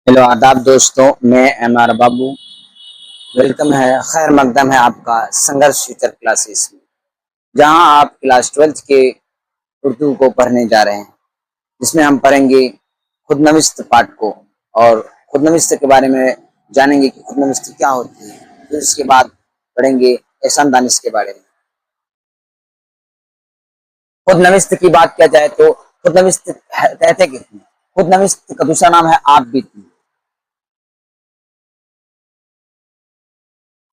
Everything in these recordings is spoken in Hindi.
हेलो आदाब दोस्तों, मैं एम आर बाबू। वेलकम है, खैर मकदम है आपका संघर्ष फ्यूचर क्लासेस में, जहां आप क्लास 12th के उर्दू को पढ़ने जा रहे हैं, जिसमें हम पढ़ेंगे खुदनविस्त पाठ को और खुदनविस्त के बारे में जानेंगे कि खुदनविस्त क्या होती है। फिर इसके बाद पढ़ेंगे एहसान दानिश के बारे में। खुदनविस्त की बात किया जाए तो खुदनविस्त कहते किसको? खुदनविस्त का दूसरा नाम है आप बीती।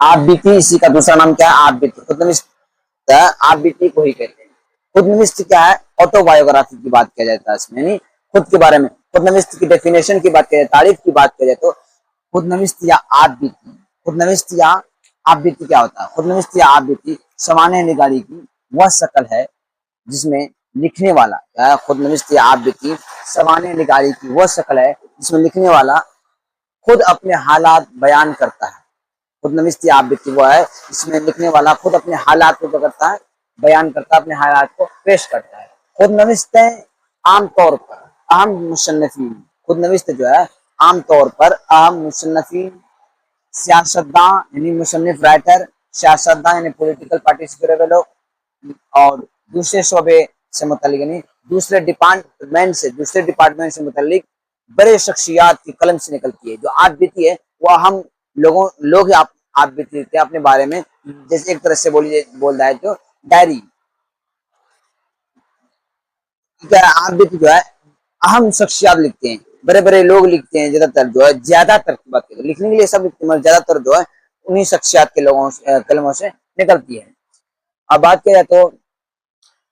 आप बीती, इसी का दूसरा नाम क्या है? आप बीती। खुदनविस्त आप बीती को ही कहते हैं। खुदनविस्त क्या है? ऑटोबायोग्राफी की बात किया जाता है इसमें, यानी खुद के बारे में। खुदनविस्त की डेफिनेशन की बात किया जाए, तारीफ की बात किया जाए तो खुदनविस्त या आप बीती, खुदनविस्त या आप बीती क्या होता है? खुदनविस्त या आप बीती सामान्य निगारी की वह शक्ल है जिसमें लिखने वाला क्या है? खुदनविस्त या आप बीती सामान्य निगारी की वह शक्ल है जिसमें लिखने वाला खुद अपने हालात बयान करता है। खुदनविस्त या आप बीती वो है इसमें लिखने वाला खुद अपने हालात को क्या करता है? बयान करता है, अपने हालात को पेश करता है। खुदनविस्तें आमतौर पर अहम मुसन्निफीन, खुदनविस्त जो है आमतौर पर अहम मुसन्निफीन, सियासतदां यानी मुसन्निफ राइटर, सियासतदां यानी पॉलिटिकल पार्टी से जुड़े हुए लोग, और दूसरे शोबे से मुतल्लिक यानी दूसरे डिपार्टमेंट से मुतल्लिक बड़े शख्सियात की कलम से निकलती है। जो आप बीती है वो हम लोग ही आप बीती लिखते हैं अपने बारे में। जैसे एक तरह से बोल रहा है तो डायरी, क्या आप बीती जो है अहम शख्सियात लिखते हैं, बड़े बड़े लोग लिखते हैं। ज्यादातर की बात करें, लिखने के लिए सब लिखते हैं मगर ज्यादातर जो है उन्हीं शख्सियात के कलमों से निकलती है। अब बात किया जाए तो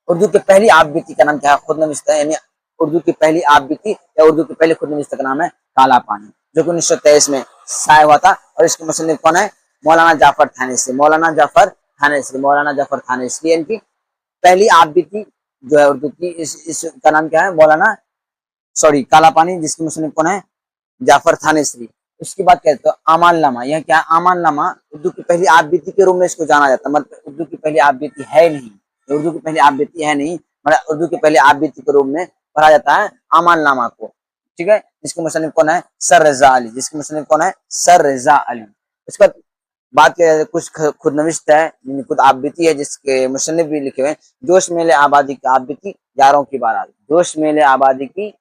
उर्दू की पहली आप बीती का नाम क्या है? खुदनविस्त है, यानी उर्दू की पहली आप बीती या उर्दू की पहली खुदनविस्त का नाम है काला पानी, जो कि 1923 में शाया हुआ था। और इसके मुसन्निफ कौन है? मौलाना जाफर थानेसरी। मौलाना जाफर थानेसरी इनकी पहली आप बीती जो है उर्दू की, इसका नाम क्या है? मौलाना सॉरी काला पानी, जिसके मुसन्निफ कौन है? जाफर थानेसरी। उसकी बात करें तो आमालनामा, यह क्या है? आमालनामा उर्दू की पहली आप बीती के रूप में इसको जाना जाता है, मतलब उर्दू की पहली आप बीती है नहीं, उर्दू की पहली आप बीती है नहीं, मतलब उर्दू की पहली आप बीती के रूप में पढ़ा जाता है आमालनामा को। ठीक है, जिसके मुसन्निफ कौन है? सर रजा अली। जिसके मुसन्निफ कौन है? सर रजा अली। इसका बात किया जाए कुछ खुदनविस्त है, खुद आप बीती है, जिसके मुसन्निफ भी लिखे हुए हैं। जोश मेले आबादी की आप बीती, यारों की बारात। जोश मेले आबादी की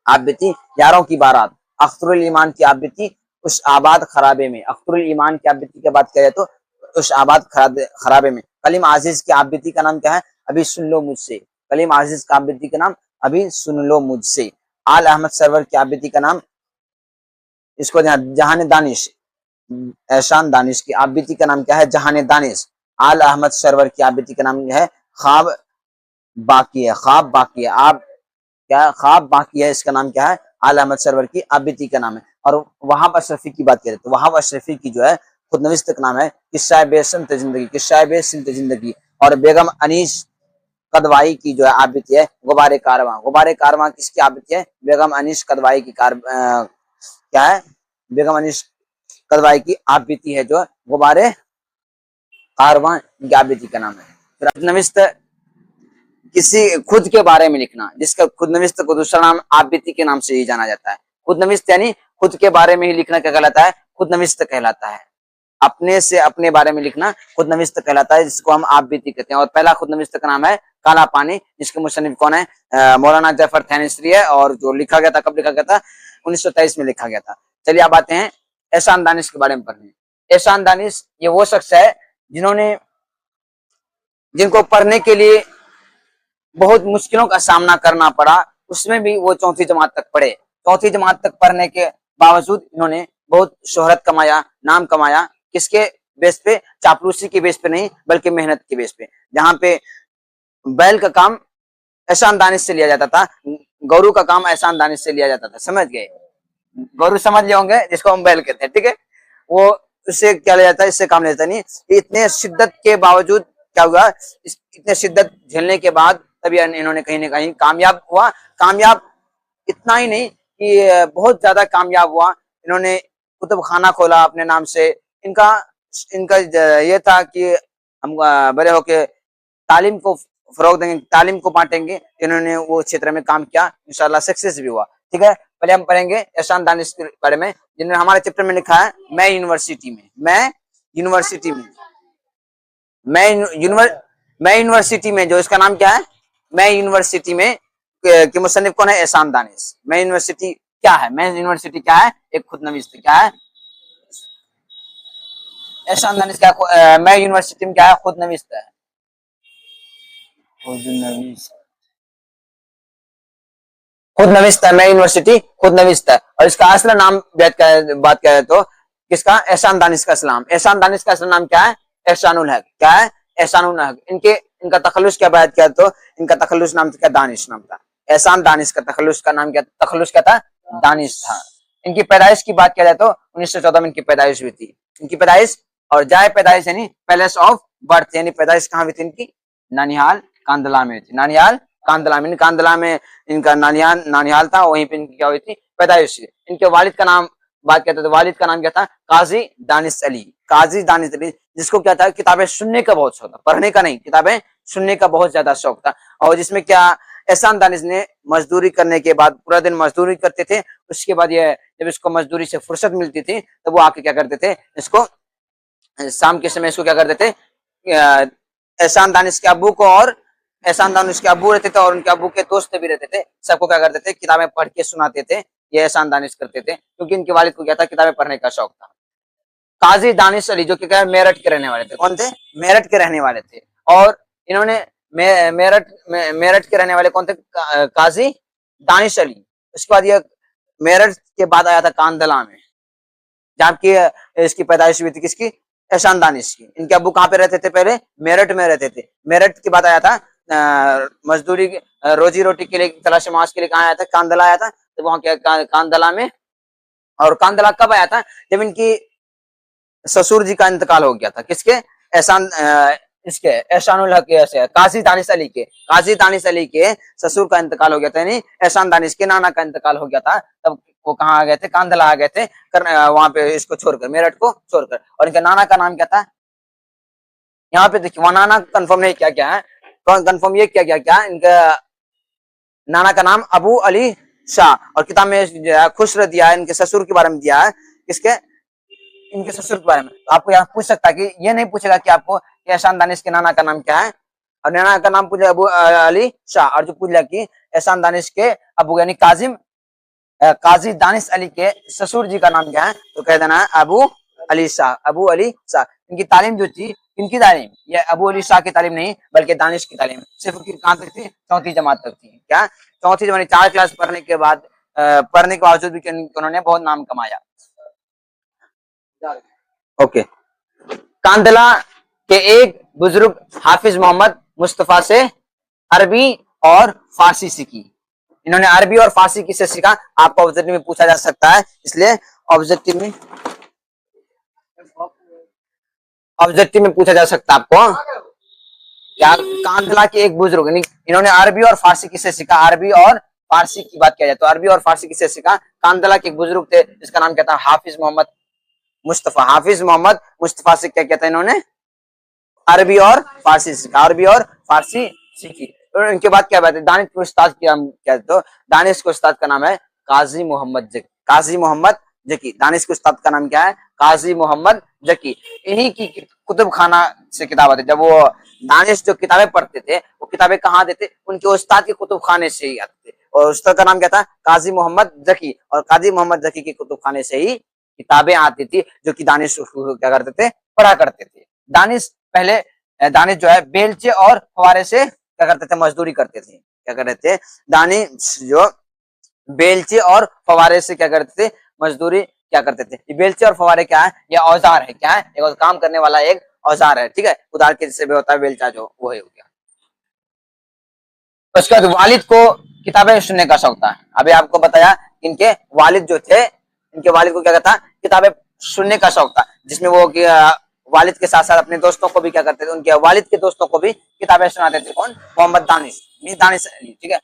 आप बीती, यारों की बारात। अख्तरुल ईमान की आप बीती, उस आबाद खराबे में। अख्तरुल ईमान की आप बीती की बात करें तो उस आबाद खराबे में। कलीम आजिज की आप बीती का नाम क्या है? अभी सुन लो मुझसे। कलीम आजिज का आप बीती का नाम अभी सुन लो मुझसे। आल अहमद सरवर की आप बीती का नाम, इसको जहान दानिश, एहसान दानिश की आप बीती का नाम क्या है? जहान दानिश। आल अहमद सरवर की आप बीती का नाम है ख्वाब बाकी है। ख्वाब बाकी है, आप क्या ख्वाब बाकी है, इसका नाम क्या है? आल अहमद सरवर की आबिदी का नाम है। और वहाब अशरफी की बात करें तो वहाब अशरफी की जो है खुदनविस्त का नाम है किस्सा बेसिमत जिंदगी, किस्सा बेसिमत जिंदगी। और बेगम अनीस कदवाई की जो है आबिदी है गुबारे कारवां। गुबारे कारवां किसकी आबिदी है? बेगम अनीस कदवाई की क्या है? बेगम अनीस कदवाई की आबिदी है जो गुबारे कारवां की आबिदी का नाम है। फिर खुदनविस्त किसी खुद के बारे में लिखना, जिसका खुदनविस्त को दूसरा नाम आबिती के नाम से ही जाना जाता है। खुदनविस्त यानी खुद के बारे में ही लिखना क्या कहलाता है? खुदनविस्त कहलाता है। अपने से अपने बारे में लिखना खुदनविस्त कहलाता है, जिसको हम आबिती कहते हैं। और पहला खुदनविस्त का नाम है काला पानी, जिसके मुसन्निफ कौन है? मौलाना जाफर थानेसरी है। और जो लिखा गया था, कब लिखा गया था? 1923 में लिखा गया था। चलिए अब आते हैं एहसान दानिश के बारे में पढ़ने। एहसान दानिश ये वो शख्स है जिनको पढ़ने के लिए बहुत मुश्किलों का सामना करना पड़ा, उसमें भी वो चौथी जमात तक पढ़े। चौथी जमात तक पढ़ने के बावजूद इन्होंने बहुत शोहरत कमाया, नाम कमाया। किसके बेस पे? चापलूसी के बेस पे नहीं, बल्कि मेहनत के बेस पे। जहां पे बैल का काम एहसान दानिश से लिया जाता था, गौरू का काम एहसान दानिश से लिया जाता था। समझ गए? गौरू समझ लिए होंगे, जिसको हम बैल कहते हैं। ठीक है, वो उससे क्या लिया जाता है? इससे काम नहीं जाता। नहीं, इतने शिद्दत के बावजूद क्या हुआ? इतने शिद्दत झेलने के बाद तभी इन्होंने कहीं ना कहीं कामयाब हुआ। कामयाब इतना ही नहीं कि बहुत ज्यादा कामयाब हुआ, इन्होंने कुतुब खाना खोला अपने नाम से। इनका इनका ये था कि हम बड़े होके तालीम को फरोग देंगे, तालीम को बांटेंगे। इन्होंने वो क्षेत्र में काम किया, इंशाल्लाह सक्सेस भी हुआ। ठीक है, पहले हम पढ़ेंगे एहसान दानिश के बारे में, जिन्होंने हमारे चैप्टर में लिखा है मैं यूनिवर्सिटी में, मैं यूनिवर्सिटी में, मैं यूनिवर्सिटी में, जो इसका नाम क्या है, मैं यूनिवर्सिटी में के मुसन्निफ कौन है, एहसान दानिश। मैं यूनिवर्सिटी क्या है, मैं यूनिवर्सिटी क्या है, एक खुदनवीस क्या है, एहसान दानिश क्या, मैं यूनिवर्सिटी में क्या है, खुदनवीस है, खुदनवीस, खुदनवीस है, मैं यूनिवर्सिटी खुदनवीस है। और इसका असला नाम बात करें तो किसका, एहसान दानिश का इस्लाम, एहसान दानिश का असला नाम क्या है, एहसानुल हक, क्या है, एहसानुल हक। इनका तखल्लुस क्या बात किया तो इनका तखल्लुस नाम क्या, दानिश नाम था। एहसान दानिश का तखल्लुस का नाम क्या, तखल्लुस क्या था, दानिश था। इनकी पैदाइश की बात किया जाए तो 1914 में इनकी पैदाइश हुई थी। इनकी पैदाइश और जाए पैदाइश यानी पैलेस ऑफ बर्थ, यानी पैदाइश कहाँ हुई थी इनकी, नानिहाल कांदला में थी, नानिहाल कांदला में, कांदला में इनका नानिहाल था, वहीं पे इनकी क्या हुई थी, पैदाइश। इनके वालिद का नाम बात करते तो वालिद का नाम क्या था, काजी दानिश अली, काजी दानिश अली, जिसको क्या था, किताबें सुनने का बहुत शौक था, पढ़ने का नहीं, किताबें सुनने का बहुत ज्यादा शौक था। और जिसमें क्या, एहसान दानिश ने मजदूरी करने के बाद, पूरा दिन मजदूरी करते थे, उसके बाद ये जब इसको मजदूरी से फुर्सत मिलती थी तब वो आके क्या करते थे, इसको शाम के समय इसको क्या करते थे, एहसान दानिश के अब्बू को, और एहसान दानिश के अब्बू रहते थे और उनके अब्बू के दोस्त भी रहते थे, सबको क्या करते थे, किताबें पढ़ के सुनाते थे। ये एहसान दानिश करते थे क्योंकि इनके वालिद को क्या था, किताबें पढ़ने का शौक था। काजी दानिश अली जो कि क्या, मेरठ के रहने वाले थे, कौन थे, मेरठ के रहने वाले थे। और इन्होंने मेरठ के रहने वाले कौन थे, काजी दानिश अली। उसके बाद ये मेरठ के बाद आया था कांदला में, जहाँ की इसकी पैदाइश हुई थी, किसकी, एहसान दानिश की। इनके अब्बू कहाँ पे रहते थे, पहले मेरठ में रहते थे। मेरठ के बाद आया था मजदूरी रोजी रोटी के लिए, तलाश माश के लिए कहाँ आया था, कांदला आया था। तो वहां क्या, कांदला में, और कांदला कब आया था, जब इनकी ससुर जी का इंतकाल हो गया था, किसके, एहसान इसके एहसानुल हक से, काजी दानिश अली के, काजी दानिश अली के ससुर का इंतकाल हो गया था, यानी एहसान दानिश के नाना का इंतकाल हो गया था। तब वो कहाँ आ गए थे, कांदला आ गए थे, वहां पे इसको छोड़कर, मेरठ को छोड़कर। और इनके नाना का नाम क्या था, यहाँ पे देखिए, वहां नाना कंफर्म नहीं किया क्या है, कंफर्म ये किया क्या, इनका नाना का नाम अबू अली शाह। और किताब में खुश दिया है, इनके ससुर के बारे में दिया है, किसके, इनके ससुर के बारे में। तो आपको यहाँ पूछ सकता है कि ये नहीं पूछेगा कि आपको एहसान दानिश के नाना का नाम क्या है, और नाना का नाम पूछा अबू अली शाह, और जो पूछ लिया कि एहसान दानिश के अबू यानी काजी दानिश अली के ससुर जी का नाम क्या है, तो कह देना है अबू अली शाह, अबू अली शाह। इनकी तालीम जो थी, इनकी तालीम, ये अबू अली शाह की तालीम नहीं बल्कि दानिश की तालीम, सिर्फ कहाँ तक थी, चौथी जमात तक थी। क्या, चौथी जमात, 4 क्लास पढ़ने के बाद, पढ़ने के बावजूद भी उन्होंने बहुत नाम कमाया। ओके, कांदला के एक बुजुर्ग हाफिज मोहम्मद मुस्तफा से अरबी और फारसी सीखी। इन्होंने अरबी और फारसी किससे सीखा, आपको ऑब्जेक्टिव में पूछा जा सकता है, इसलिए ऑब्जेक्टिव में पूछा जा सकता है आपको, क्या, कांदला के एक बुजुर्ग, इन्होंने अरबी और फारसी किससे सीखा, अरबी और फारसी की बात किया जाए तो अरबी और फारसी किससे सीखा, कांदला के एक बुजुर्ग थे जिसका नाम क्या था, हाफिज मोहम्मद मुस्तफा। हाफिज मोहम्मद मुस्तफा से क्या कहता है, इन्होंने अरबी और फारसी सीखा, अरबी और फारसी सीखी। और इनके बाद क्या बात है, दानिश के उस्ताद की हम कहते तो दानिश के उस्ताद का नाम है काजी मोहम्मद जकी, काजी मोहम्मद जकी। दानिश के उस्ताद का नाम क्या है, काजी मोहम्मद जकी। इन्हीं की कुतुब खाना से किताब आती, जब वो दानिश जो किताबें पढ़ते थे वो किताबें कहाँ देते, उनके उस्ताद के कुतुब खाने से ही आते थे। और उस्ताद का नाम क्या था, काजी मोहम्मद जकी। और काजी मोहम्मद जकी के कुतुब खाने से ही किताबें आती थी, जो कि दानिश क्या करते थे, पढ़ा करते थे। दानिश पहले, दानिश जो है बेलचे और फवारे से क्या करते थे, मजदूरी करते थे। क्या करते थे, दानिश जो बेलचे और फवारे से क्या करते थे, मजदूरी क्या करते थे। ये बेलचे और फवारे क्या है, ये औजार है, क्या है, एक काम करने वाला एक औजार है, ठीक है, उदार के जैसे भी होता है बेलचा, जो वो है हो गया। उसके बाद वालिद को किताबें सुनने का शौक था। अभी आपको बताया इनके वालिद जो थे, इनके वालिद को क्या था, किताबें सुनने का शौक था, जिसमें वो वालिद के साथ साथ अपने दोस्तों को भी क्या करते थे, उनके वालिद के दोस्तों को भी किताबें सुनाते थे। कौन, मोहम्मद दानिश, दानिश अली, ठीक है।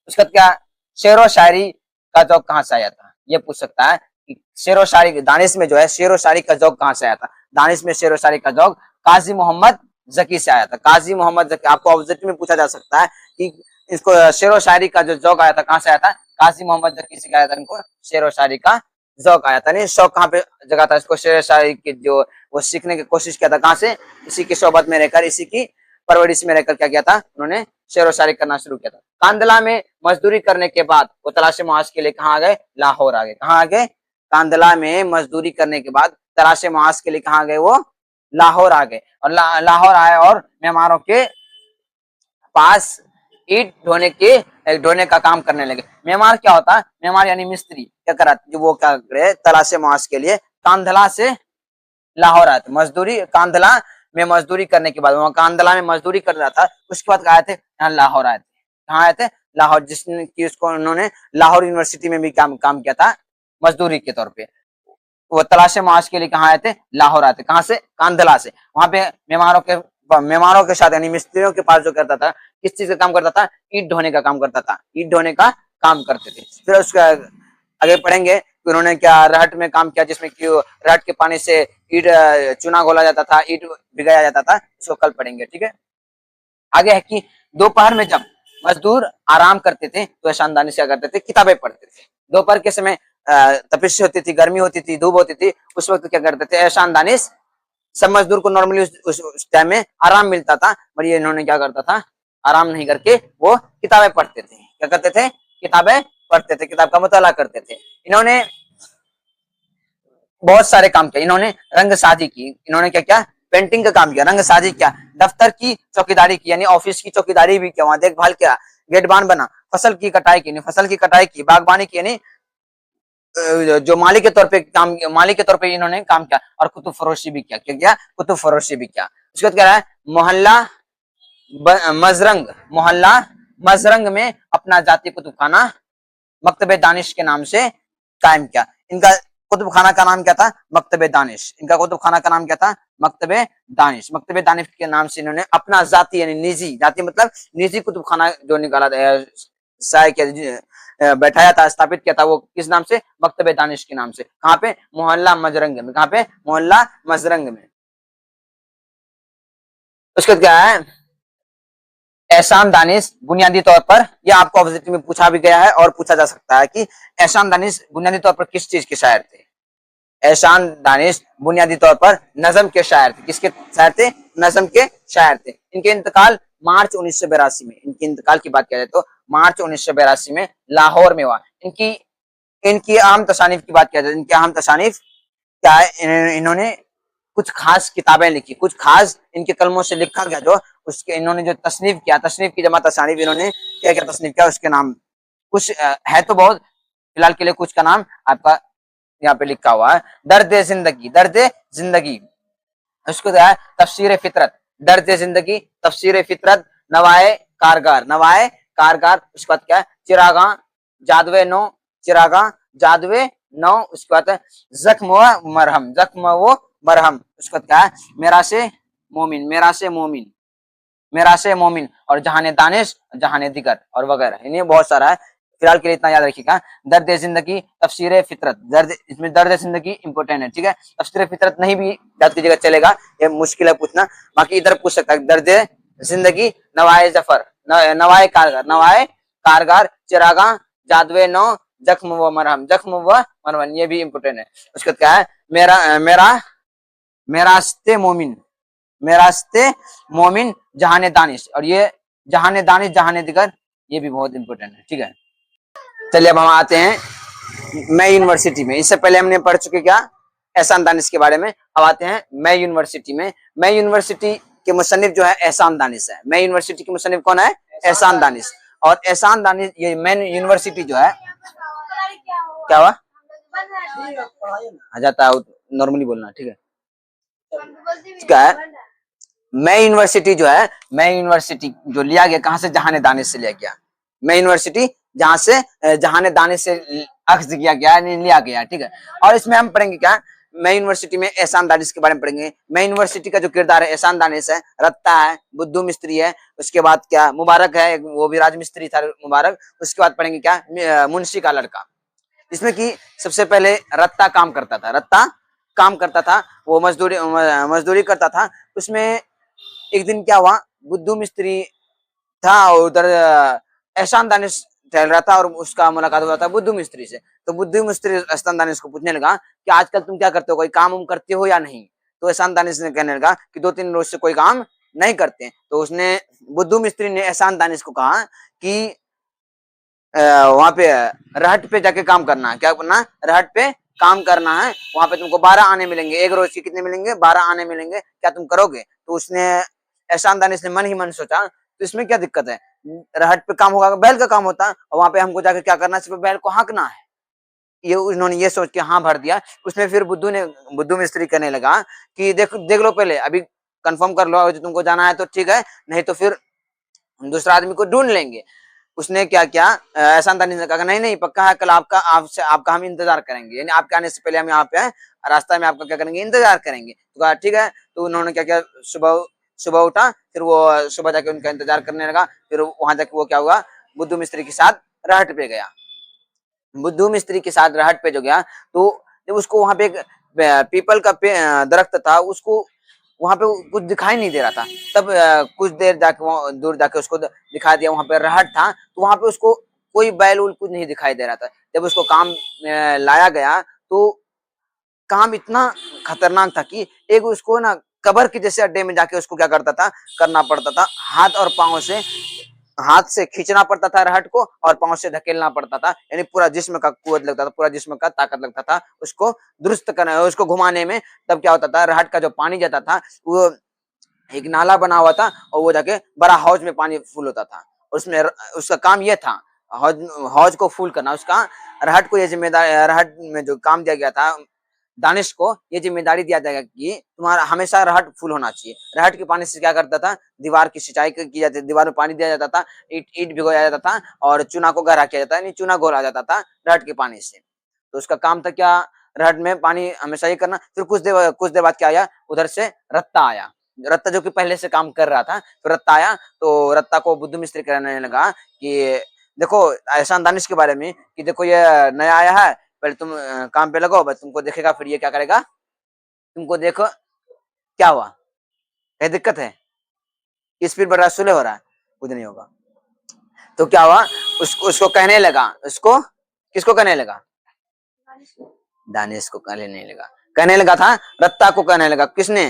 उसके बाद क्या, शेर व शायरी का जौक कहाँ से आया था, ये पूछ सकता है कि शेर व शायरी, दानिश में जो है शेर व शायरी का जौक कहाँ से आया था। दानिश में शेर व शायरी का जौक काजी मोहम्मद जकी से आया था, काजी मोहम्मद जकी। आपको ऑब्जेक्टिव में पूछा जा सकता है कि इसको शेर व शायरी का जो जौक आया था कहाँ से आया था, काजी मोहम्मद जकी सिखाया था इनको शेर व शायरी का जौक आया था। नहीं शौक कहाँ पे जगह था इसको, शेर शायरी की जो वो सीखने की कोशिश किया था, कहाँ से, इसी की सोबत में रहकर, इसी की परवरिश में रहकर क्या किया था उन्होंने, शेर व शायरी करना शुरू किया था। कांधला में मजदूरी करने के बाद वो तलाश मुआश के लिए कहाँ आ गए, लाहौर आ गए। कहाँ आ गए, कांधला में मजदूरी करने के बाद तलाश मुआश के लिए कहाँ गए, वो लाहौर आ गए। और लाहौर आए और मेहमानों के पास ईट ढोने का काम करने लगे। मेहमान क्या होता है, मेहमान यानी मिस्त्री, क्या करा जो वो क्या करे, तलाश मुआश के लिए कांधला से लाहौर आए थे मजदूरी। कांधला में मजदूरी करने के बाद, वहां कांधला में मजदूरी कर रहा था, उसके बाद आए थे यहाँ लाहौर आए थे। कहाँ आए थे, लाहौर, जिसने की उसको उन्होंने लाहौर यूनिवर्सिटी में भी काम किया था मजदूरी के तौर पे। वो तलाश माश के लिए कहाँ आए थे, लाहौर आए थे। कहाँ से, कांधला से। वहां पे मेहमानों के साथ यानी मिस्त्रियों के पास जो करता था, किस चीज का काम करता था, ईट ढोने का काम करता था, ईट ढोने का काम करते थे। फिर उसका आगे पढ़ेंगे कि उन्होंने क्या रहट में काम किया, जिसमें कि रहट के पानी से ईट चूना घोला जाता था, ईट भिगाया जाता था, इसको कल पढ़ेंगे, ठीक है। आगे है कि दोपहर में जब मजदूर आराम करते थे तो शानदानी से क्या करते थे, किताबें पढ़ते थे। दोपहर के समय तपिश होती थी, गर्मी होती थी, धूप होती थी, उस वक्त क्या करते थे, ऐशान सब मजदूर को नॉर्मली उस टाइम में आराम मिलता था, पर ये इन्होंने क्या करता था, आराम नहीं करके वो किताबें पढ़ते थे। क्या करते थे, किताबें पढ़ते थे, किताब का मुताला करते थे। इन्होंने बहुत सारे काम किए। इन्होंने रंगसाजी की, इन्होंने क्या किया, पेंटिंग का काम किया, रंगसाजी किया, दफ्तर की चौकीदारी की यानी ऑफिस की चौकीदारी भी किया, वहां देखभाल किया, गेटबान बना, फसल की कटाई की, फसल की कटाई की, बागबानी की यानी जो मालिक के तौर पे काम, मालिक के तौर पे इन्होंने काम किया, और कुतुब फरोशी भी किया। क्या किया, कुतुब फरोशी भी किया। उसके बाद क्या है, मोहल्ला मजरंग, मोहल्ला मजरंग में अपना जाति कुतुब खाना मकतबे दानिश के नाम से कायम किया। इनका कुतुब खाना का नाम क्या था, मकतबे दानिश। इनका कुतुब खाना का नाम क्या था, मकतबे दानिश। मकतबे दानिश के नाम से इन्होंने अपना जाति यानी निजी, जाति मतलब निजी कुतुब खाना जो निकाला बैठाया था, स्थापित किया था, वो किस नाम से, मकतबे दानिश के नाम से। कहाँ पे, मोहल्ला मजरंग में। कहाँ पे, मोहल्ला मजरंग में। उसके बाद क्या है, एहसान दानिश बुनियादी तौर पर, यह आपको ऑब्जेक्टिव में पूछा भी गया है और पूछा जा सकता है कि एहसान दानिश बुनियादी तौर पर किस चीज के शायर थे। एहसान दानिश बुनियादी तौर पर नजम के शायर थे। किसके शायर थे, नजम के शायर थे। इनके इंतकाल मार्च 1982 में, इनके इंतकाल की बात किया जाए तो मार्च 1982 में लाहौर में हुआ। इनकी इनकी अहम तसानीफ की बात किया जाए, इनकी अहम तसानीफ क्या है, इन्होंने कुछ खास किताबें लिखी, कुछ खास इनके कलमों से लिखा गया, जो उसके इन्होंने जो तसनीफ किया, तसनीफ की जमा तसानीफ, इन्होंने क्या क्या तसनीफ किया, उसके नाम कुछ है तो बहुत, फिलहाल के लिए कुछ का नाम आपका यहाँ पे लिखा हुआ है। दर्द जिंदगी, दर्द जिंदगी, उसको क्या है, तफसीर फितरत, दर्द जिंदगी, तफसीर फितरत, नवाए कारगार, नवाए कारगार। उसके बाद क्या है, चिरागा जादवे नो, चिरागा जादवे नो। उसके बाद जख्म व मरहम, जख्म वो मरहम। उसके बाद क्या है, मेरा से मोमिन, मेरा से मोमिन, मेरा से मोमिन, और जहाने दानिश, जहाने दिगर, और वगैरह। इन्हें बहुत सारा है, फिलहाल के लिए इतना याद रखिएगा। दर्द जिंदगी, तफसीर फितरत, दर्द, इसमें दर्द जिंदगी इंपोर्टेंट है, ठीक है। तफसीर फितरत नहीं भी याद कीजिएगा चलेगा, ये मुश्किल है पूछना, बाकी इधर पूछ सकता है। दर्द जिंदगी, नवाए जफर, नवाए कारगार, नवाए कारगार, चिरागा जादवे नो, जख्म व मरहम, जख्म व मरहम, ये भी इंपोर्टेंट है। उसके बाद क्या है, मेरा मेरा मेरास्ते मोमिन, मेरास्ते मोमिन, जहाने दानिश, और ये जहाने दानिश, जहाने दिगर, ये भी बहुत इंपोर्टेंट है, ठीक है। चलिए अब हम आते हैं मैं यूनिवर्सिटी में। इससे पहले हमने पढ़ चुके क्या, एहसान दानिश के बारे में। अब आते हैं मैं यूनिवर्सिटी में। मैं यूनिवर्सिटी के मुसन्निफ जो है एहसान दानिश है। मैं यूनिवर्सिटी के मुसन्निफ कौन है, एहसान दानिश। और एहसान दानिश, ये मैं यूनिवर्सिटी जो है, क्या हुआ, आ जाता है नॉर्मली बोलना, ठीक है। क्या है, मैं यूनिवर्सिटी जो है, मैं यूनिवर्सिटी जो लिया गया कहां से, जहाने दानिश से लिया गया। मैं यूनिवर्सिटी जहां से जहाने दानिश से अख्ज किया गया, लिया गया, ठीक है। और इसमें हम पढ़ेंगे क्या, मैं यूनिवर्सिटी में एहसान दानिश के बारे में पढ़ेंगे। मैं यूनिवर्सिटी का जो किरदार है, एहसान दानिश है, रत्ता है, बुद्धू मिस्त्री है, उसके बाद क्या, मुबारक है, वो भी राज मिस्त्री था मुबारक। उसके बाद पढ़ेंगे क्या, मुंशी का लड़का, जिसमें कि सबसे पहले रत्ता काम करता था, रत्ता काम करता था, वो मजदूरी करता था। उसमें एक दिन क्या हुआ, बुद्धू मिस्त्री था और उधर एहसान दानिश टहल रहा था और उसका मुलाकात हुआ था बुद्धू मिस्त्री से। तो बुद्धू मिस्त्री एहसान दानिश को पूछने लगा कि आजकल तुम क्या करते हो, कोई काम उम करते हो या नहीं? तो एहसान दानिश ने कहने लगा कि 2-3 रोज से कोई काम नहीं करते। तो उसने बुद्धू मिस्त्री ने एहसान दानिश को कहा कि वहां पे रहट पे जाके काम करना है। क्या करना? रहट पे काम करना है। वहां पे तुमको 12 आने मिलेंगे, एक रोज के कितने मिलेंगे? 12 आने मिलेंगे। क्या तुम करोगे? तो उसने एहसान दानिश ने मन ही मन सोचा तो इसमें क्या दिक्कत है, रहट पे काम होगा, बैल का काम होता है और वहां पे हमको जाके क्या करना, सिर्फ बैल को हाँकना है। ये उन्होंने ये सोच के हाँ भर दिया। उसमें फिर बुद्धू मिस्त्री कहने लगा कि देख देख लो, पहले अभी कंफर्म कर लो, अगर तुमको जाना है तो ठीक है, नहीं तो फिर दूसरा आदमी को ढूंढ लेंगे। उसने क्या किया, एहसान दानिश ने कहा नहीं नहीं पक्का है, कल आपका हम इंतजार करेंगे, यानी आपके आने से पहले हम यहाँ पे हैं, रास्ता में आपका क्या करेंगे, इंतजार करेंगे। तो कहा ठीक है। तो उन्होंने क्या किया, सुबह सुबह उठा, फिर वो सुबह जाके उनका इंतजार करने लगा। फिर वहां जाके वो क्या हुआ, बुद्धू मिस्त्री के साथ रहट पे गया। बुद्धू मिस्त्री के साथ रहट पे जो गया, तो जब उसको वहां पे एक पीपल का दरख्त था, उसको वहां पे कुछ दिखाई नहीं दे रहा था। तब कुछ देर जाके दूर जाके उसको दिखाई दिया, वहां पे रहट था। तो वहां पे उसको कोई बैल उल कुछ नहीं दिखाई दे रहा था। जब उसको काम लाया गया तो काम इतना खतरनाक था कि एक उसको ना कबर के जैसे अड्डे में जाके उसको क्या करता था, करना पड़ता था। हाथ से खींचना पड़ता था रहट को और पांव से धकेलना पड़ता था, यानी पूरा जिस्म का कुवत लगता था, पूरा जिस्म का ताकत लगता था उसको दुरुस्त करने, उसको घुमाने में। तब क्या होता था, रहट का जो पानी जाता था वो एक नाला बना हुआ था और वो जाके बड़ा हौज में पानी फुल होता था। उसमें उसका काम ये था, हौज हौज को फुल करना उसका। रहट को ये जिम्मेदारी, रहट में जो काम दिया गया था दानिश को, ये जिम्मेदारी दिया जाएगा कि तुम्हारा हमेशा रहट फुल होना चाहिए। रहट के पानी से क्या करता था, दीवार की सिंचाई की जाती, दीवार में पानी दिया जाता था, ईट ईट भिगोया जाता था और चूना को गहरा किया जाता था, यानी चूना घोला जाता था रहट के पानी से। तो उसका काम था क्या, रहट में पानी हमेशा ही करना। फिर कुछ देर बाद क्या आया, उधर से रत्ता आया। रत्ता जो कि पहले से काम कर रहा था, तो रत्ता आया। तो रत्ता को बुद्धू मिस्त्री कहने लगा कि देखो एहसान दानिश के बारे में कि देखो ये नया आया है, पहले तुम काम पे लगो, बस तुमको देखेगा, फिर ये क्या करेगा, तुमको देखो क्या हुआ, क्या दिक्कत है, स्पीड बढ़ रहा है, स्लो हो रहा है, कुछ नहीं होगा। तो क्या हुआ, उसको कहने लगा, उसको किसको कहने लगा, दानिश को कहने लगा था, रत्ता को कहने लगा। किसने,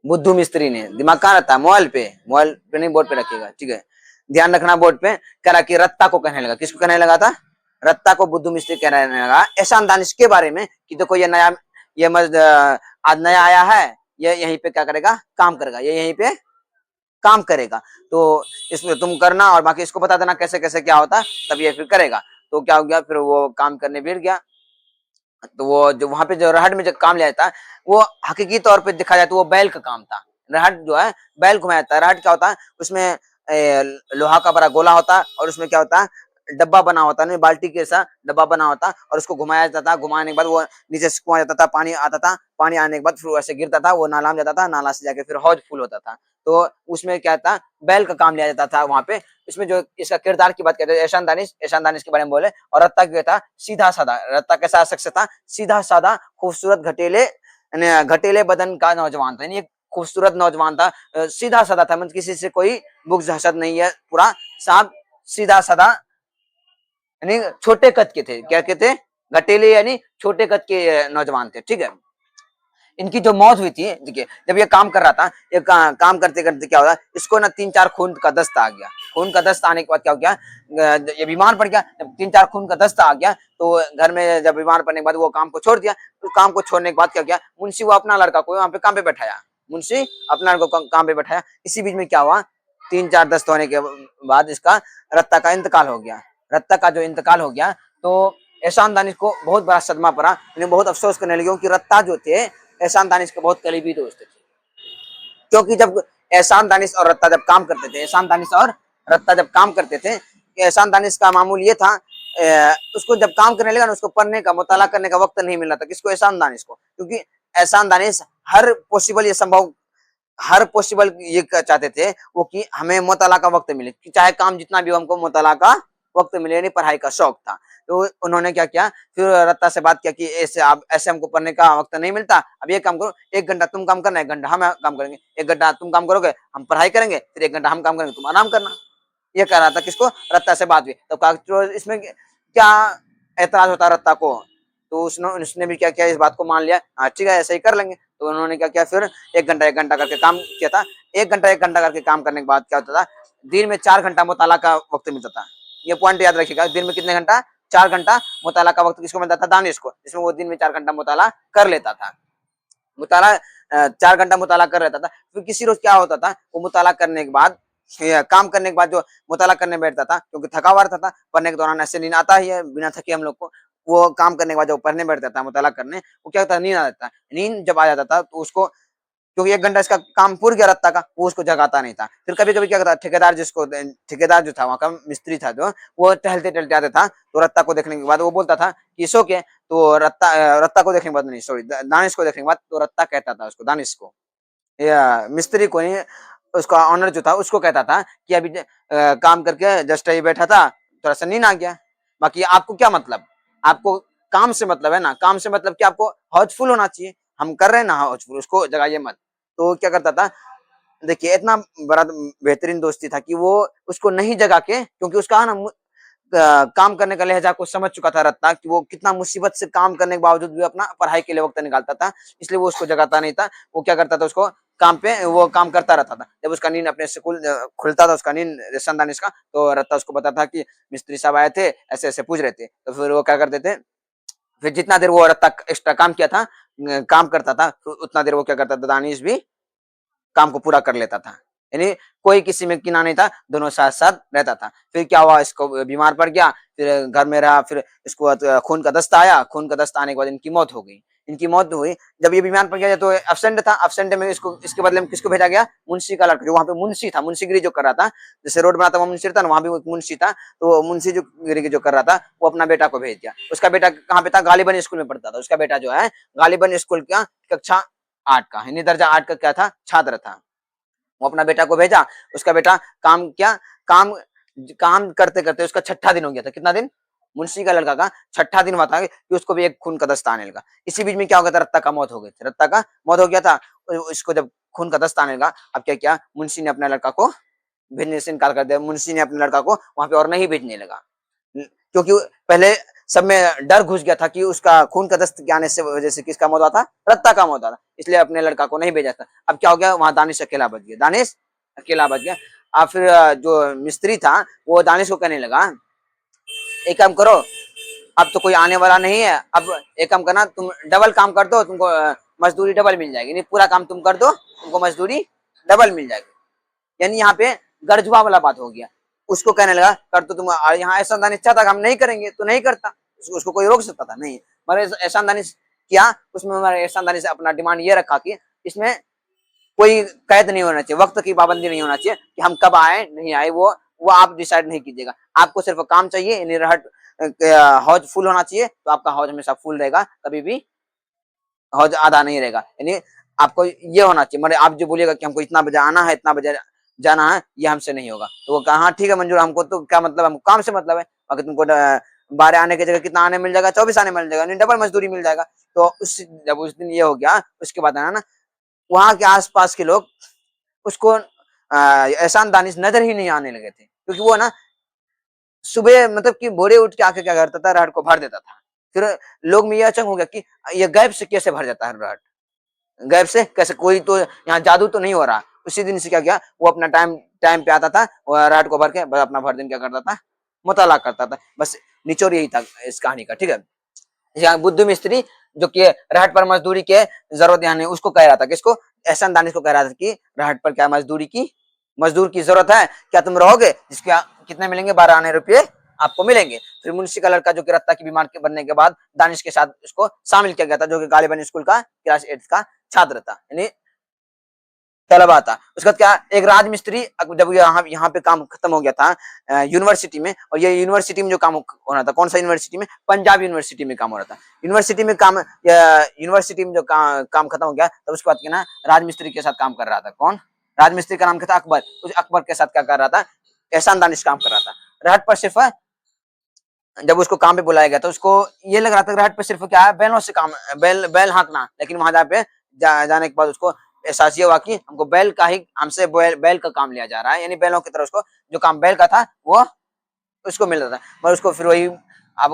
बुद्धू मिस्त्री ने। दिमाग कहाँ रहता है, मोबाइल पे नहीं, बोर्ड पे रखिएगा, ठीक है, ध्यान रखना बोर्ड पे। कह रहा कि रत्ता को कहने लगा। किसको कहने लगा था, रत्ता को बुद्धू मिस्त्री कहने लगा एहसान दानिश के बारे में कि देखो ये नया, ये आज नया आया है, ये यहीं पे क्या करेगा, काम करेगा, ये यहीं पे काम करेगा। तो इसमें तुम करना और बाकी इसको बता देना कैसे कैसे क्या होता है, तब ये फिर करेगा। तो क्या हो गया, फिर वो काम करने बैठ गया। तो वो जो वहां पे जो रहट में जो काम लिया था, वो हकीकी तौर पे देखा जाए तो वो बैल का काम था। रहट जो है बैल घुमाया जाता है। रहट क्या होता है, उसमें लोहा का बड़ा गोला होता है और उसमें क्या होता है, डब्बा बना होता है, नहीं बाल्टी के ऐसा डब्बा बना होता है और उसको घुमाया जाता था। घुमाने के बाद वो नीचे से कुआं जाता था, पानी आता था, पानी आने के बाद फिर वैसे गिरता था, वो नाला में जाता था, नाला से जाके फिर हौज फुल होता था। तो उसमें क्या था, बैल का काम लिया जाता था वहां पे। इसमें जो इसका किरदार की बात करते हैं, एहसान दानिश के बारे में बोले। और रत्ता क्या था, सीधा साधा। रत्ता कैसा शख्स था, सीधा साधा, खूबसूरत, घटेले बदन का नौजवान था, यानी खूबसूरत नौजवान था, सीधा साधा था, मतलब किसी से कोई बुग़्ज़ हसद नहीं है, पूरा साफ सीधा साधा, यानी छोटे कद के थे। क्या कहते, घटेले यानी छोटे कद के नौजवान थे, ठीक है। इनकी जो मौत हुई थी, देखिए जब ये काम कर रहा था, ये काम करते करते क्या हुआ, इसको ना 3-4 खून का दस्त आ गया। खून का दस्त आने के बाद क्या हो गया, ये बीमार पड़ गया। जब 3-4 खून का दस्त आ गया तो घर में जब बीमार पड़ने के बाद वो काम को छोड़ दिया। तो काम को छोड़ने के बाद क्या किया, मुंशी वो अपना लड़का को वहां पे काम पे बैठाया। मुंशी अपना लड़का को काम पे बैठाया। इसी बीच में क्या हुआ, 3-4 दस्त होने के बाद इसका, रत्ता का इंतकाल हो गया। रत्ता का जो इंतकाल हो गया तो एहसान दानिश को बहुत बड़ा सदमा पड़ा, उन्हें बहुत अफसोस करने लगे, क्योंकि रत्ता जो थे एहसान दानिश के बहुत करीबी दोस्त थे। क्योंकि जब एहसान दानिश और रत्ता जब काम करते थे, एहसान दानिश और रत्ता जब काम करते थे, एहसान दानिश का मामूल ये था, उसको जब काम करने लगा ना, उसको पढ़ने का, मुताला करने का वक्त नहीं मिल रहा था। किसको, एहसान दानिश को। क्योंकि एहसान दानिश हर पॉसिबल ये चाहते थे वो कि हमें मुताला का वक्त मिले, कि चाहे काम जितना भी हो, हमको मुताला का वक्त मिले, यानी पढ़ाई का शौक था। तो उन्होंने क्या किया, फिर रत्ता से बात किया कि ऐसे हमको पढ़ने का वक्त नहीं मिलता, अब ये काम करो, 1 घंटा तुम काम करना, 1 घंटा हम काम करेंगे, 1 घंटा तुम काम करोगे, हम पढ़ाई करेंगे, फिर 1 घंटा हम काम करेंगे, तुम आराम करना। ये कह रहा था किसको, रत्ता से बात हुई। तो तो इसमें क्या ऐतराज होता है रत्ता को, तो उसने भी क्या किया, इस बात को मान लिया, हाँ ठीक है ऐसे ही कर लेंगे। तो उन्होंने क्या किया, फिर 1 घंटा करके काम किया था। 1 घंटा करके काम करने के बाद क्या होता था, दिन में 4 घंटा मुताला का वक्त मिलता था। ये पॉइंट याद रखिएगा, दिन में कितने घंटा, 4 घंटा मुताला का वक्त किसको मिलता था, दानिश को, जिसमें वो दिन में 4 घंटा मुताला कर लेता था। मुताला 4 घंटा मुताला कर लेता था। फिर किसी रोज क्या होता था, वो मुताला करने के बाद, काम करने के बाद जो मुताला करने बैठता था, क्योंकि थका हुआ रहता था, पढ़ने के दौरान ऐसे नींद आता ही है बिना थके हम लोग को। वो काम करने के बाद जब पढ़ने बैठता था, मुताला करने, वो क्या होता है, नींद आ जाता है। नींद जब आ जाता था तो उसको, क्योंकि 1 घंटा इसका काम पूरा गया रत्ता का, वो उसको जगाता नहीं था। फिर कभी कभी क्या करता, ठेकेदार जो था वहां का मिस्त्री था जो, वो टहलते टहलते आता था, तो रत्ता को देखने के बाद वो बोलता था कि सो के, तो रत्ता को देखने के बाद, नहीं सॉरी, दानिश को देखने के बाद, तो रत्ता कहता था उसको, दानिश को या मिस्त्री को नहीं, उसका ऑनर जो था उसको कहता था कि अभी काम करके जस्ट ही बैठा था, थोड़ा सा नींद आ गया। बाकी आपको क्या मतलब, आपको काम से मतलब है ना, काम से मतलब कि आपको हाउसफुल होना चाहिए, हम कर रहे हैं ना हाउसफुल, उसको जगाइए मत। तो क्या करता था, देखिए इतना बड़ा बेहतरीन दोस्ती था कि वो उसको नहीं जगा के, क्योंकि उसका ना काम करने का लहजा को समझ चुका था रत्ता, कि वो कितना मुसीबत से काम करने के बावजूद भी अपना पढ़ाई के लिए वक्त निकालता था, इसलिए वो उसको जगाता नहीं था। वो क्या करता था, उसको काम पे वो काम करता रहता था। जब उसका नींद अपने स्कूल खुलता था, उसका नींद रेशनदानिश का, तो रत्ता उसको बताता था कि मिस्त्री साहब आए थे, ऐसे ऐसे पूछ रहे थे। तो फिर वो क्या करते थे, फिर जितना देर वो रत्ता एक्स्ट्रा काम किया था, काम करता था, तो उतना देर वो क्या करता था, दानिश भी काम को पूरा कर लेता था। यानी कोई किसी में किना नहीं था, दोनों साथ साथ रहता था। फिर क्या हुआ, इसको बीमार पड़ गया, फिर घर में रहा, फिर इसको खून का दस्त आया, खून का दस्त आने के बाद इनकी मौत हो गई। इनकी मौत हुई जब ये बीमार पड़ गया, तो एब्सेंट था, एब्सेंट में इसको इसके बदले में किसको भेजा गया, मुंशी का लड़का, जो वहां पे मुंशी था, मुंशीगिरी जो कर रहा था, जैसे रोड बनाता वहां मुंशी था, वहां भी मुंशी था, तो मुंशी जो गिरी जो कर रहा था, वो अपना बेटा को भेज दिया। उसका बेटा कहाँ पे था, गालिबन स्कूल में पढ़ता था। उसका बेटा जो है गालिबन स्कूल का कक्षा 8 का, यानी दर्जा 8 का क्या था, छात्र था। वो अपना बेटा को भेजा, उसका बेटा काम क्या, काम काम करते करते उसका 6ठा दिन हो गया था। कितना दिन, मुंशी का लड़का का 6ठा दिन हुआ था कि उसको भी एक खून का दस्त आने लगा। इसी बीच में क्या हो गया था, रत्ता का मौत हो गई थी, रत्ता का मौत हो गया था। इसको जब खून का दस्त आने लगा, अब क्या किया, मुंशी ने अपने लड़का को भेजने से इनकार कर दिया। मुंशी ने अपने लड़का को वहां पे और नहीं भेजने लगा, क्योंकि पहले सब में डर घुस गया था कि उसका खून का दस्त के आने से वजह से किसका मौत हुआ था, रत्ता का मौत हुआ था, इसलिए अपने लड़का को नहीं भेजा था। अब क्या हो गया, वहां दानिश अकेला बच गया, दानिश अकेला बच गया। अब फिर जो मिस्त्री था वो दानिश को कहने लगा, एक काम करो, अब तो कोई आने वाला नहीं है, अब एक काम करना, तुम डबल काम कर दो, तुमको मजदूरी डबल मिल जाएगी, नहीं पूरा काम तुम कर दो, तुमको मजदूरी डबल मिल जाएगी। यानी यहाँ पे गरजुआ वाला बात हो गया। उसको कहने लगा, कर तो तुम, यहाँ एहसान दानिश चाहता हम नहीं करेंगे, तो नहीं करता, उसको कोई रोक सकता था नहीं, मगर एहसान दानिश किया। उसमें हमारे एहसान दानिश अपना डिमांड ये रखा कि इसमें कोई कैद नहीं होना चाहिए, वक्त की पाबंदी नहीं होना चाहिए कि हम कब आए नहीं आए, वो आप डिसाइड नहीं कीजिएगा। आपको सिर्फ काम चाहिए, यानी हौज फुल होना चाहिए, तो आपका हौज हमेशा फुल रहेगा, कभी भी हौज आधा नहीं रहेगा। यानी आपको ये होना चाहिए, मतलब आप जो बोलिएगा कि हमको इतना बजे आना है, इतना बजे जाना है, ये हमसे नहीं होगा। तो वो कहा हाँ ठीक है मंजूर, हमको तो क्या मतलब, हमको काम से मतलब है, अगर तुमको 12 आने की जगह कितना आने मिल जाएगा, 24 आने मिल जाएगा, डबल मजदूरी मिल जाएगा। तो जब उस दिन ये हो गया, उसके बाद है ना, वहां के आसपास के लोग उसको एहसान दानिश नजर ही नहीं आने लगे थे, क्योंकि वो ना सुबह मतलब कि भोरे उठ के आके क्या करता था, राहट को भर देता था। फिर लोग में ये अचंभ हो गया कि ये गैब से कैसे भर जाता है राहट, गैब से कैसे, कोई तो यहाँ जादू तो नहीं हो रहा। उसी दिन से क्या किया, वो अपना टाइम टाइम पे आता था, और राहट को भर के बस अपना भर दिन क्या करता था, मुताला करता था। बस निचोड़ यही था इस कहानी का, ठीक है। यहाँ बुद्धू मिस्त्री जो कि राहट पर मजदूरी के जरूरत यहाँ नहीं, उसको कह रहा था, किसको, एहसान दानिश को कह रहा था कि राहट पर क्या मजदूर की जरूरत है, क्या तुम रहोगे, जिसके कितने मिलेंगे, 12 आने रुपये आपको मिलेंगे। फिर मुंशी का लड़का जो कि रत्ता की बीमार बनने के बाद दानिश के साथ उसको शामिल किया गया था, जो कि गालिबन स्कूल का क्लास 8 का छात्र था, यानी तलबा था। उसके बाद क्या, एक राजमिस्त्री, जब यहाँ पे काम खत्म हो गया था यूनिवर्सिटी में, और ये यूनिवर्सिटी में जो काम होना था, कौन सा यूनिवर्सिटी में, पंजाब यूनिवर्सिटी में काम हो रहा था। यूनिवर्सिटी में जो काम खत्म हो गया, तब उसके बाद क्या ना, राजमिस्त्री के साथ काम कर रहा था, कौन, राजमिस्त्री का नाम क्या था, अकबर। उस अकबर के साथ क्या कर रहा था, एहसान दानिश काम कर रहा था। राहट पर सिर्फ जब उसको काम पे बुलाया गया, तो उसको ये लग रहा था राहट पे सिर्फ क्या है, बैलों से काम, बैल हाँकना, लेकिन वहां पे जाने के बाद उसको एहसास ये हुआ कि हमको हमसे बैल का काम लिया जा रहा है, यानी बैलों की तरह उसको जो काम बैल का था वो उसको मिल रहा था। पर उसको फिर वही अब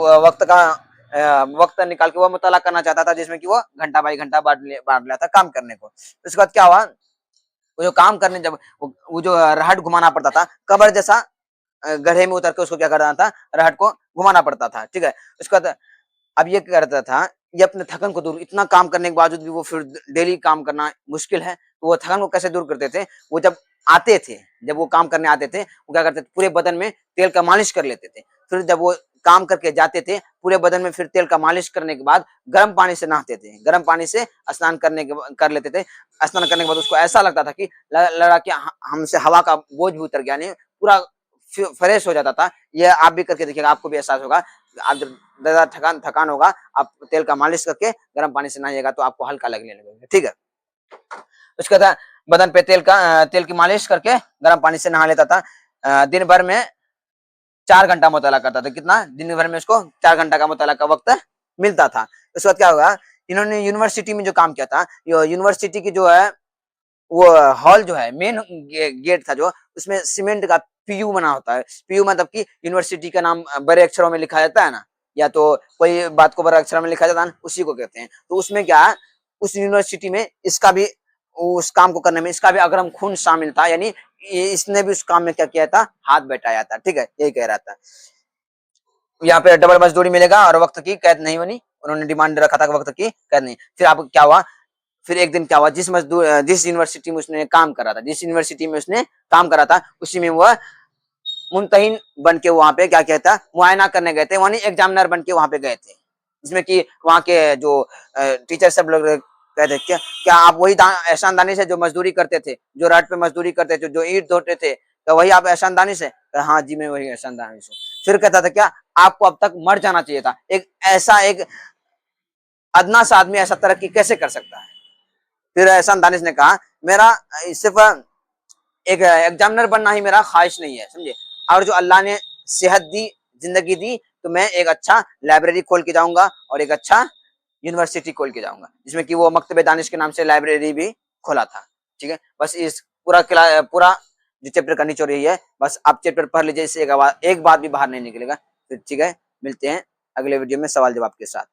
वक्त निकाल के वो मुताला करना चाहता था, जिसमें कि वो घंटा बाई घंटा बांट लिया था काम करने को। उसके बाद क्या हुआ, वो जो काम करने जब वो जो रहट घुमाना पड़ता था, कबर जैसा गड्ढे में उतर के उसको क्या करना था, रहट को घुमाना पड़ता था, ठीक है। उसके बाद अब ये क्या करता था, ये अपने थकन को दूर, इतना काम करने के बावजूद भी वो फिर डेली काम करना मुश्किल है, तो वो थकन को कैसे दूर करते थे, वो जब आते थे, जब वो काम करने आते थे, वो क्या करते थे, पूरे बदन में तेल का मालिश कर लेते थे। फिर जब वो काम करके जाते थे, पूरे बदन में फिर तेल का मालिश करने के बाद गर्म पानी से नहाते थे, गर्म पानी से स्नान कर लेते थे। स्नान करने के बाद उसको ऐसा लगता था कि लगा कि हमसे हवा का बोझ भी उतर गया, नहीं पूरा फ्रेश हो जाता था। ये आप भी करके देखिएगा, आपको भी एहसास होगा। आप जब ज्यादा थकान होगा, आप तेल का मालिश करके गर्म पानी से नहाइएगा तो आपको हल्का लगने लगेगा, ठीक है। उसके बाद बदन पे तेल की मालिश करके गर्म पानी से नहा लेता था। दिन भर में 4 घंटा मुताला करता था। कितना? दिन भर में उसको 4 घंटा का मुताला का वक्त मिलता था। उसके बाद क्या होगा, इन्होंने यूनिवर्सिटी में जो काम किया था, यूनिवर्सिटी की जो है वो हॉल जो है, मेन गेट था जो, उसमें सीमेंट का पीयू बना होता है। पीयू मतलब कि यूनिवर्सिटी का नाम बड़े अक्षरों में लिखा जाता है ना, या तो कोई बात को बड़े अक्षरों में लिखा जाता है ना, उसी को कहते हैं। तो उसमें क्या है, उस यूनिवर्सिटी में इसका भी, उस काम को करने में इसका भी अग्रम खून शामिल था, यानी इसने भी उस काम में क्या किया था, हाथ बटाया था, ठीक है, यही कह रहा था। यहाँ पे डबल मजदूरी मिलेगा और वक्त की कैद नहीं बनी, उन्होंने डिमांड रखा था वक्त की कैद नहीं। फिर आप क्या हुआ, फिर एक दिन क्या हुआ, जिस यूनिवर्सिटी में उसने काम करा था, जिस यूनिवर्सिटी में उसने काम करा था, उसी में वह मुमतहिन बन के वहां पे क्या कहता, मुआयना करने गए थे, वहां एग्जामिनर बन के वहां पे गए थे। जिसमें कि वहां के जो टीचर सब लोग कहते, क्या क्या आप वही एहसानदानी से जो मजदूरी करते थे, जो रात पे मजदूरी करते थे, जो ईंट धोते थे, तो वही आप एहसानदानी से? हाँ जी, मैं वही एहसानदानी से। फिर कहता था क्या, आपको अब तक मर जाना चाहिए था, एक अदना सा आदमी ऐसा तरक्की कैसे कर सकता है। फिर एहसान दानिश ने कहा, मेरा सिर्फ एक एग्जामिनर बनना ही मेरा ख्वाहिश नहीं है, समझे, और जो अल्लाह ने सेहत दी, जिंदगी दी, तो मैं एक अच्छा लाइब्रेरी खोल के जाऊंगा और एक अच्छा यूनिवर्सिटी खोल के जाऊंगा, जिसमें कि वो मकतबे दानिश के नाम से लाइब्रेरी भी खोला था, ठीक है। बस इस पूरा जो चैप्टर का निचोड़ यही है, बस आप चैप्टर पढ़ लीजिए, इससे एक बात भी बाहर नहीं निकलेगा। तो ठीक है, मिलते हैं अगले वीडियो में सवाल जवाब के साथ।